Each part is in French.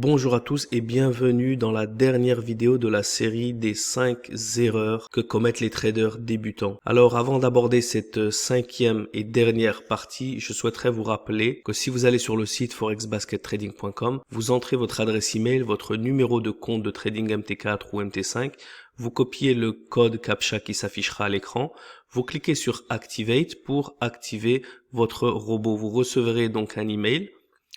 Bonjour à tous et bienvenue dans la dernière vidéo de la série des 5 erreurs que commettent les traders débutants. Alors avant d'aborder cette cinquième et dernière partie, je souhaiterais vous rappeler que si vous allez sur le site forexbaskettrading.com, vous entrez votre adresse email, votre numéro de compte de trading MT4 ou MT5, vous copiez le code CAPTCHA qui s'affichera à l'écran, vous cliquez sur Activate pour activer votre robot. Vous recevrez donc un email.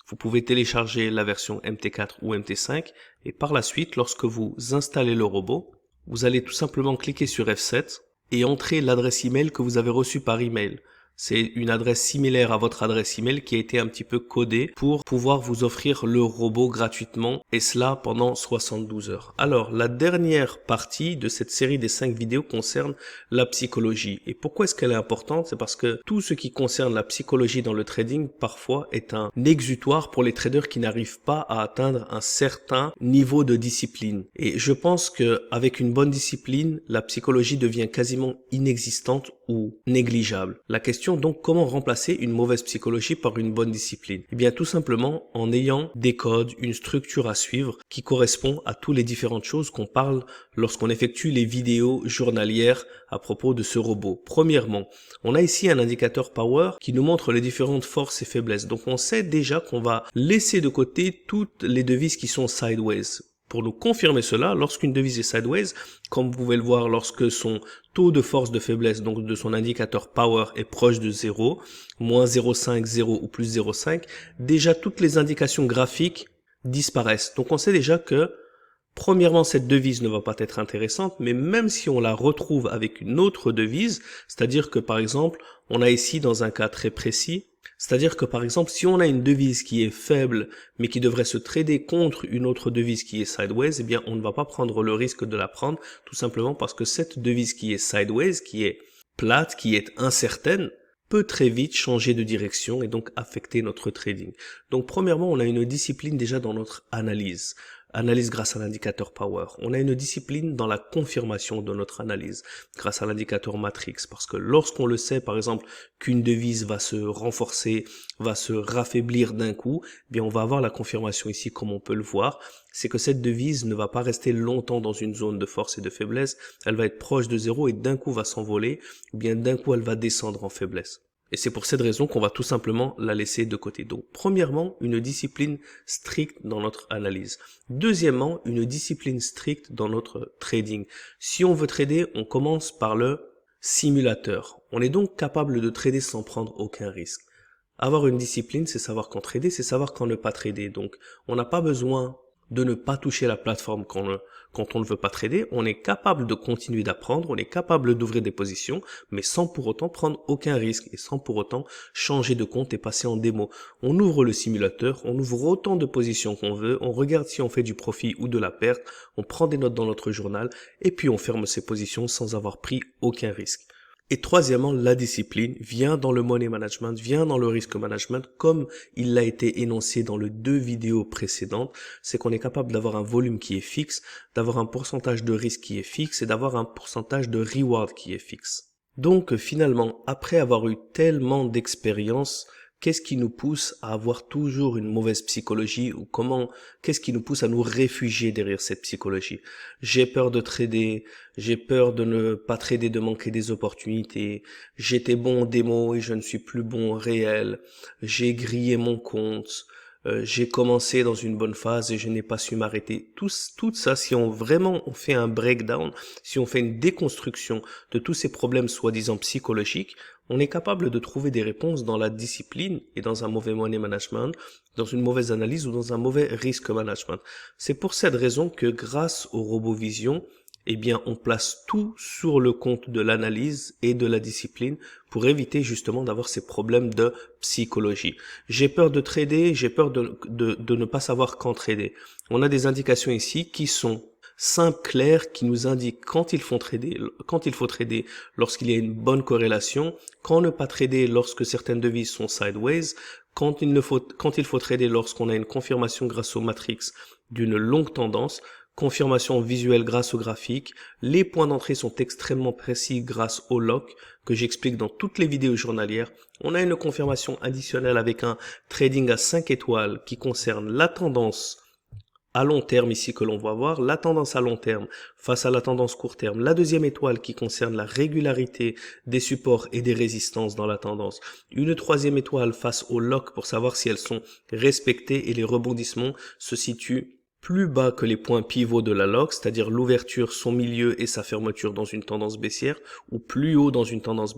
Vous pouvez télécharger la version MT4 ou MT5 et par la suite, lorsque vous installez le robot, vous allez tout simplement cliquer sur F7 et entrer l'adresse email que vous avez reçue par email. C'est une adresse similaire à votre adresse email qui a été un petit peu codée pour pouvoir vous offrir le robot gratuitement et cela pendant 72 heures. Alors, la dernière partie de cette série des 5 vidéos concerne la psychologie. Et pourquoi est-ce qu'elle est importante? C'est parce que tout ce qui concerne la psychologie dans le trading parfois est un exutoire pour les traders qui n'arrivent pas à atteindre un certain niveau de discipline. Et je pense qu'avec une bonne discipline, la psychologie devient quasiment inexistante ou négligeable. La question donc, comment remplacer une mauvaise psychologie par une bonne discipline? Eh bien, tout simplement en ayant des codes, une structure à suivre qui correspond à toutes les différentes choses qu'on parle lorsqu'on effectue les vidéos journalières à propos de ce robot. Premièrement, on a ici un indicateur power qui nous montre les différentes forces et faiblesses. Donc, on sait déjà qu'on va laisser de côté toutes les devises qui sont sideways. Pour nous confirmer cela, lorsqu'une devise est sideways, comme vous pouvez le voir lorsque son taux de force de faiblesse, donc de son indicateur power, est proche de 0, moins 0,5, 0 ou plus 0,5, déjà toutes les indications graphiques disparaissent. Donc on sait déjà que, premièrement, cette devise ne va pas être intéressante, mais même si on la retrouve avec une autre devise, c'est-à-dire que par exemple, on a ici dans un cas très précis, c'est-à-dire que par exemple, si on a une devise qui est faible, mais qui devrait se trader contre une autre devise qui est sideways, eh bien, on ne va pas prendre le risque de la prendre, tout simplement parce que cette devise qui est sideways, qui est plate, qui est incertaine, peut très vite changer de direction et donc affecter notre trading. Donc, premièrement, on a une discipline déjà dans notre analyse. Analyse grâce à l'indicateur power. On a une discipline dans la confirmation de notre analyse grâce à l'indicateur matrix, parce que lorsqu'on le sait, par exemple, qu'une devise va se renforcer, va se raffaiblir d'un coup, eh bien on va avoir la confirmation ici comme on peut le voir, c'est que cette devise ne va pas rester longtemps dans une zone de force et de faiblesse, elle va être proche de zéro et d'un coup va s'envoler, ou bien d'un coup elle va descendre en faiblesse. Et c'est pour cette raison qu'on va tout simplement la laisser de côté. Donc, premièrement, une discipline stricte dans notre analyse. Deuxièmement, une discipline stricte dans notre trading. Si on veut trader, on commence par le simulateur. On est donc capable de trader sans prendre aucun risque. Avoir une discipline, c'est savoir quand trader, c'est savoir quand ne pas trader. Donc, on n'a pas besoin de ne pas toucher la plateforme quand on ne veut pas trader. On est capable de continuer d'apprendre, on est capable d'ouvrir des positions, mais sans pour autant prendre aucun risque et sans pour autant changer de compte et passer en démo. On ouvre le simulateur, on ouvre autant de positions qu'on veut, on regarde si on fait du profit ou de la perte, on prend des notes dans notre journal et puis on ferme ses positions sans avoir pris aucun risque. Et troisièmement, la discipline vient dans le money management, vient dans le risk management, comme il l'a été énoncé dans les 2 vidéos précédentes, c'est qu'on est capable d'avoir un volume qui est fixe, d'avoir un pourcentage de risque qui est fixe et d'avoir un pourcentage de reward qui est fixe. Donc finalement, après avoir eu tellement d'expérience, qu'est-ce qui nous pousse à avoir toujours une mauvaise psychologie ou qu'est-ce qui nous pousse à nous réfugier derrière cette psychologie? J'ai peur de trader, j'ai peur de ne pas trader, de manquer des opportunités, j'étais bon en démo et je ne suis plus bon en réel, j'ai grillé mon compte, j'ai commencé dans une bonne phase et je n'ai pas su m'arrêter. Tout ça, si on fait un breakdown, si on fait une déconstruction de tous ces problèmes soi-disant psychologiques, on est capable de trouver des réponses dans la discipline et dans un mauvais money management, dans une mauvaise analyse ou dans un mauvais risk management. C'est pour cette raison que grâce au RoboVision, eh bien, on place tout sur le compte de l'analyse et de la discipline pour éviter justement d'avoir ces problèmes de psychologie. J'ai peur de trader, j'ai peur de ne pas savoir quand trader. On a des indications ici qui sont simples, claires, qui nous indiquent quand il faut trader lorsqu'il y a une bonne corrélation, quand ne pas trader lorsque certaines devises sont sideways, quand il faut trader lorsqu'on a une confirmation grâce au matrix d'une longue tendance, confirmation visuelle grâce au graphique, les points d'entrée sont extrêmement précis grâce au lock que j'explique dans toutes les vidéos journalières. On a une confirmation additionnelle avec un trading à 5 étoiles qui concerne la tendance à long terme ici que l'on va voir, la tendance à long terme face à la tendance court terme, la deuxième étoile qui concerne la régularité des supports et des résistances dans la tendance, une troisième étoile face aux locks pour savoir si elles sont respectées et les rebondissements se situent plus bas que les points pivots de la lock, c'est-à-dire l'ouverture, son milieu et sa fermeture dans une tendance baissière ou plus haut dans une tendance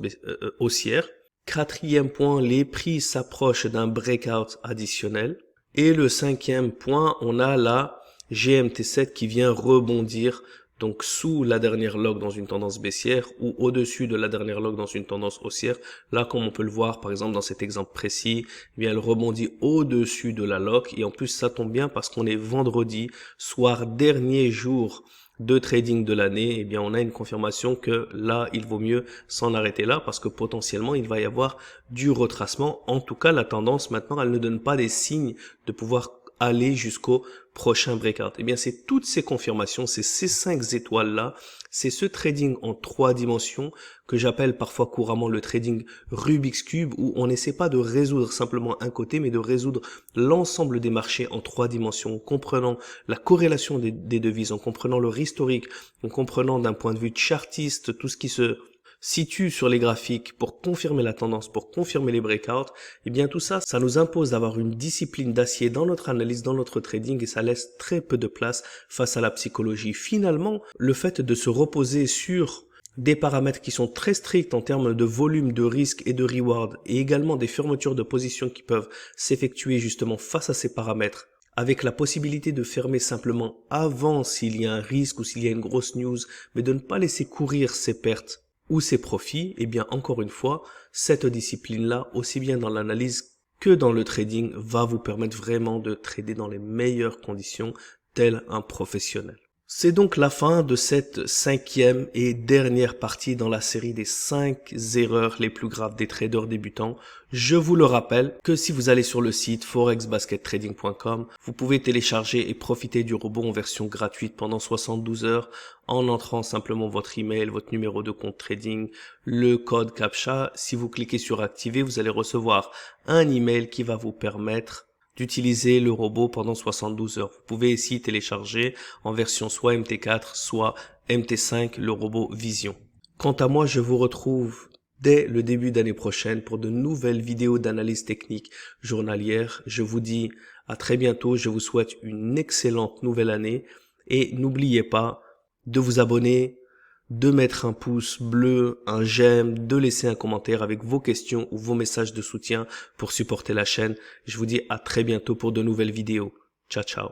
haussière. Quatrième point, les prix s'approchent d'un breakout additionnel. Et le cinquième point, on a la GMT7 qui vient rebondir donc sous la dernière lock dans une tendance baissière ou au-dessus de la dernière lock dans une tendance haussière. Là, comme on peut le voir, par exemple, dans cet exemple précis, eh bien, elle rebondit au-dessus de la lock. Et en plus, ça tombe bien parce qu'on est vendredi, soir, dernier jour de trading de l'année. Eh bien, on a une confirmation que là, il vaut mieux s'en arrêter là parce que potentiellement, il va y avoir du retracement. En tout cas, la tendance, maintenant, elle ne donne pas des signes de pouvoir aller jusqu'au prochain breakout. Eh bien, c'est toutes ces confirmations, c'est ces 5 étoiles-là, c'est ce trading en 3 dimensions que j'appelle parfois couramment le trading Rubik's Cube, où on n'essaie pas de résoudre simplement un côté, mais de résoudre l'ensemble des marchés en 3 dimensions, en comprenant la corrélation des devises, en comprenant leur historique, en comprenant d'un point de vue chartiste tout ce qui se situe sur les graphiques pour confirmer la tendance, pour confirmer les breakouts. Et bien tout ça, ça nous impose d'avoir une discipline d'acier dans notre analyse, dans notre trading, et ça laisse très peu de place face à la psychologie. Finalement, le fait de se reposer sur des paramètres qui sont très stricts en termes de volume, de risque et de reward, et également des fermetures de position qui peuvent s'effectuer justement face à ces paramètres, avec la possibilité de fermer simplement avant s'il y a un risque ou s'il y a une grosse news, mais de ne pas laisser courir ses pertes ou ses profits, et bien encore une fois, cette discipline-là, aussi bien dans l'analyse que dans le trading, va vous permettre vraiment de trader dans les meilleures conditions, tel un professionnel. C'est donc la fin de cette 5e et dernière partie dans la série des 5 erreurs les plus graves des traders débutants. Je vous le rappelle que si vous allez sur le site forexbaskettrading.com, vous pouvez télécharger et profiter du robot en version gratuite pendant 72 heures en entrant simplement votre email, votre numéro de compte trading, le code CAPTCHA. Si vous cliquez sur activer, vous allez recevoir un email qui va vous permettre d'utiliser le robot pendant 72 heures. Vous pouvez ici télécharger en version soit MT4, soit MT5 le robot Vision. Quant à moi, je vous retrouve dès le début d'année prochaine pour de nouvelles vidéos d'analyse technique journalière. Je vous dis à très bientôt, je vous souhaite une excellente nouvelle année et n'oubliez pas de vous abonner, de mettre un pouce bleu, un j'aime, de laisser un commentaire avec vos questions ou vos messages de soutien pour supporter la chaîne. Je vous dis à très bientôt pour de nouvelles vidéos. Ciao, ciao.